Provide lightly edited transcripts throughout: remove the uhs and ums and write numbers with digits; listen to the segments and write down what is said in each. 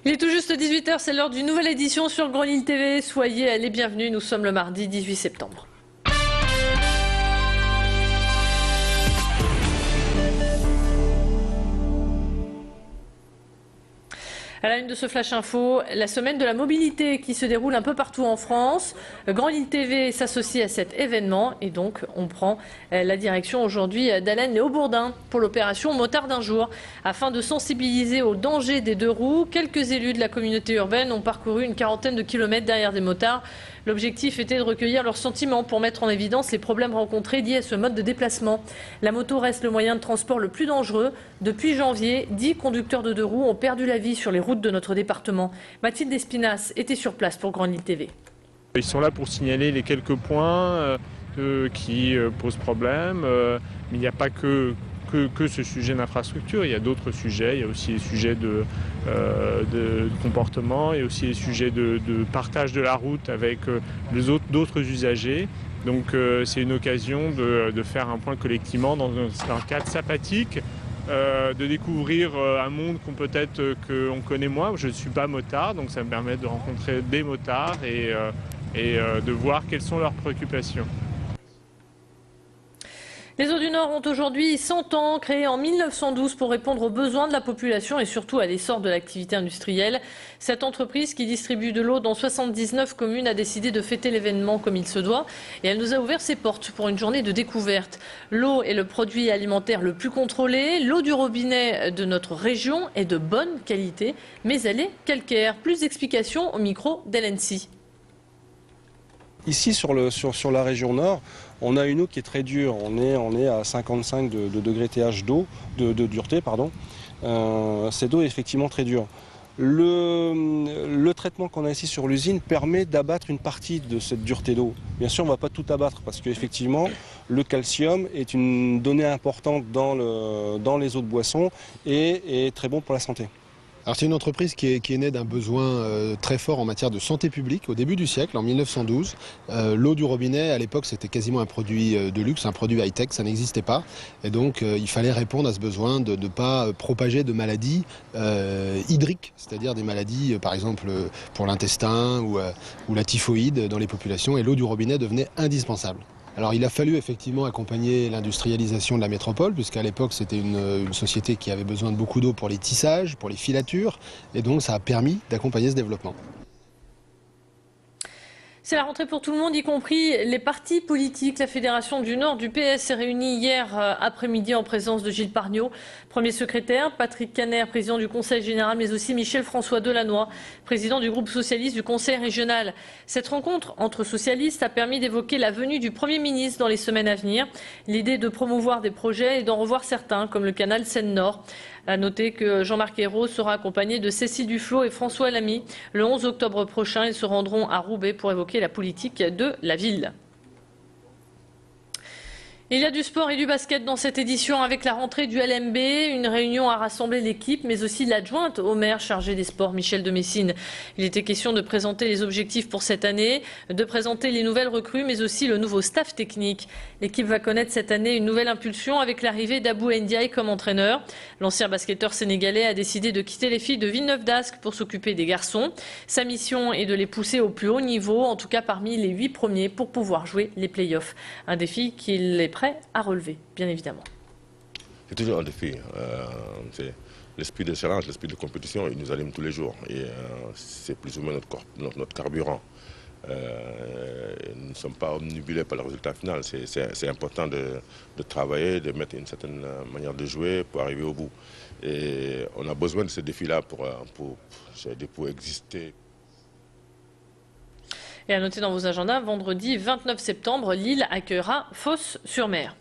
Il est tout juste 18h, c'est l'heure d'une nouvelle édition sur Grand Lille TV. Soyez les bienvenus, nous sommes le mardi 18 septembre. À la une de ce Flash Info, la semaine de la mobilité qui se déroule un peu partout en France. Grand Lille TV s'associe à cet événement et donc on prend la direction aujourd'hui d'Alain Léobourdin pour l'opération Motard d'un jour. Afin de sensibiliser au danger des deux roues, quelques élus de la communauté urbaine ont parcouru une quarantaine de kilomètres derrière des motards. L'objectif était de recueillir leurs sentiments pour mettre en évidence les problèmes rencontrés liés à ce mode de déplacement. La moto reste le moyen de transport le plus dangereux. Depuis janvier, 10 conducteurs de deux roues ont perdu la vie sur les routes de notre département. Mathilde Espinasse était sur place pour Grand Lille TV. Ils sont là pour signaler les quelques points qui posent problème, mais il n'y a pas que ce sujet d'infrastructure, il y a d'autres sujets, il y a aussi les sujets de comportement, il y a aussi les sujets de partage de la route avec d'autres usagers. Donc c'est une occasion de faire un point collectivement dans un cadre sympathique, de découvrir un monde qu'on connaît moins. Je ne suis pas motard, donc ça me permet de rencontrer des motards et de voir quelles sont leurs préoccupations. Les Eaux du Nord ont aujourd'hui 100 ans, créés en 1912 pour répondre aux besoins de la population et surtout à l'essor de l'activité industrielle. Cette entreprise qui distribue de l'eau dans 79 communes a décidé de fêter l'événement comme il se doit et elle nous a ouvert ses portes pour une journée de découverte. L'eau est le produit alimentaire le plus contrôlé. L'eau du robinet de notre région est de bonne qualité, mais elle est calcaire. Plus d'explications au micro d'LNC. Ici sur la région nord, on a une eau qui est très dure, on est à 55 de degrés TH de dureté. Cette eau est effectivement très dure. Le traitement qu'on a ici sur l'usine permet d'abattre une partie de cette dureté d'eau. Bien sûr, on ne va pas tout abattre parce qu'effectivement, le calcium est une donnée importante dans les eaux de boisson et est très bon pour la santé. Alors c'est une entreprise qui est née d'un besoin très fort en matière de santé publique au début du siècle, en 1912. L'eau du robinet, à l'époque, c'était quasiment un produit de luxe, un produit high-tech, ça n'existait pas. Et donc il fallait répondre à ce besoin de ne pas propager de maladies hydriques, c'est-à-dire des maladies, par exemple, pour l'intestin ou la typhoïde dans les populations. Et l'eau du robinet devenait indispensable. Alors il a fallu effectivement accompagner l'industrialisation de la métropole, puisqu'à l'époque c'était une société qui avait besoin de beaucoup d'eau pour les tissages, pour les filatures, et donc ça a permis d'accompagner ce développement. C'est la rentrée pour tout le monde, y compris les partis politiques. La Fédération du Nord du PS s'est réunie hier après-midi en présence de Gilles Pargnot, premier secrétaire, Patrick Caner, président du Conseil général, mais aussi Michel-François Delannoy, président du groupe socialiste du Conseil régional. Cette rencontre entre socialistes a permis d'évoquer la venue du Premier ministre dans les semaines à venir. L'idée de promouvoir des projets et d'en revoir certains, comme le canal Seine-Nord. À noter que Jean-Marc Ayrault sera accompagné de Cécile Duflot et François Lamy. Le 11 octobre prochain, ils se rendront à Roubaix pour évoquer la politique de la ville. Il y a du sport et du basket dans cette édition avec la rentrée du LMB. Une réunion a rassemblé l'équipe, mais aussi l'adjointe au maire chargé des sports, Michel de Messine. Il était question de présenter les objectifs pour cette année, de présenter les nouvelles recrues, mais aussi le nouveau staff technique. L'équipe va connaître cette année une nouvelle impulsion avec l'arrivée d'Abou Ndiaye comme entraîneur. L'ancien basketteur sénégalais a décidé de quitter les filles de Villeneuve d'Ascq pour s'occuper des garçons. Sa mission est de les pousser au plus haut niveau, en tout cas parmi les 8 premiers, pour pouvoir jouer les play-offs. Un défi qu'il est prêt à relever, bien évidemment. C'est toujours un défi. C'est l'esprit de challenge, l'esprit de compétition, il nous anime tous les jours. Et c'est plus ou moins notre carburant. Nous ne sommes pas omnibulés par le résultat final. C'est important de travailler, de mettre une certaine manière de jouer pour arriver au bout. Et on a besoin de ce défi-là pour exister. Et à noter dans vos agendas, vendredi 29 septembre, Lille accueillera Fos-sur-Mer.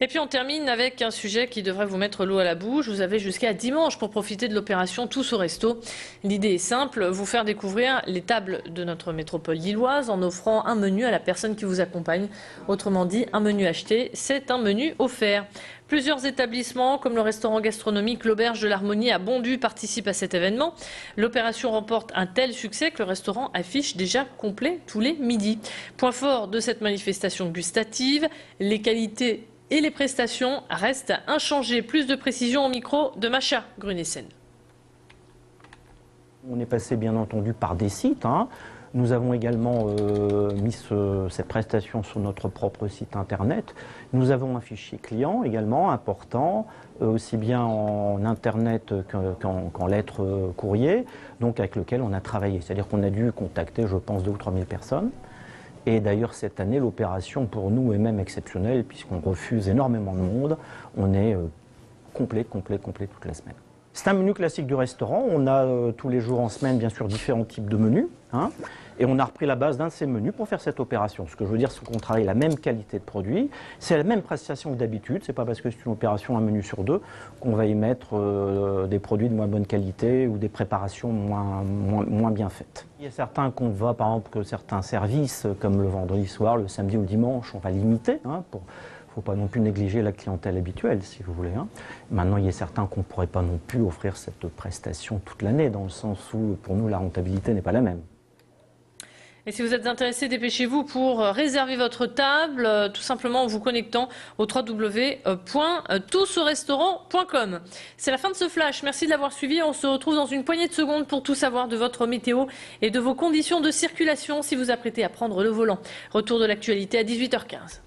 Et puis on termine avec un sujet qui devrait vous mettre l'eau à la bouche. Vous avez jusqu'à dimanche pour profiter de l'opération Tous au Resto. L'idée est simple, vous faire découvrir les tables de notre métropole lilloise en offrant un menu à la personne qui vous accompagne. Autrement dit, un menu acheté, c'est un menu offert. Plusieurs établissements, comme le restaurant gastronomique L'Auberge de l'Harmonie à Bondu, participent à cet événement. L'opération remporte un tel succès que le restaurant affiche déjà complet tous les midis. Point fort de cette manifestation gustative, les qualités et les prestations restent inchangées. Plus de précisions au micro de Macha Grunessen. On est passé bien entendu par des sites. Nous avons également mis cette prestation sur notre propre site internet. Nous avons un fichier client également important, aussi bien en internet qu'en lettres courrier, donc avec lequel on a travaillé. C'est-à-dire qu'on a dû contacter, je pense, 2 000 ou 3 000 personnes. Et d'ailleurs, cette année, l'opération pour nous est même exceptionnelle puisqu'on refuse énormément de monde. On est complet toute la semaine. C'est un menu classique du restaurant. On a tous les jours en semaine, bien sûr, différents types de menus. Et on a repris la base d'un de ces menus pour faire cette opération. Ce que je veux dire, c'est qu'on travaille la même qualité de produit. C'est la même prestation que d'habitude. C'est pas parce que c'est une opération, un menu sur 2, qu'on va y mettre des produits de moins bonne qualité ou des préparations moins bien faites. Il y a certains qu'on va, par exemple, que certains services, comme le vendredi soir, le samedi ou le dimanche, on va limiter Il ne faut pas non plus négliger la clientèle habituelle, si vous voulez. Maintenant, il y a certains qu'on ne pourrait pas non plus offrir cette prestation toute l'année, dans le sens où, pour nous, la rentabilité n'est pas la même. Et si vous êtes intéressé, dépêchez-vous pour réserver votre table, tout simplement en vous connectant au www.tousaurestaurant.com. C'est la fin de ce flash. Merci de l'avoir suivi. On se retrouve dans une poignée de secondes pour tout savoir de votre météo et de vos conditions de circulation si vous apprêtez à prendre le volant. Retour de l'actualité à 18h15.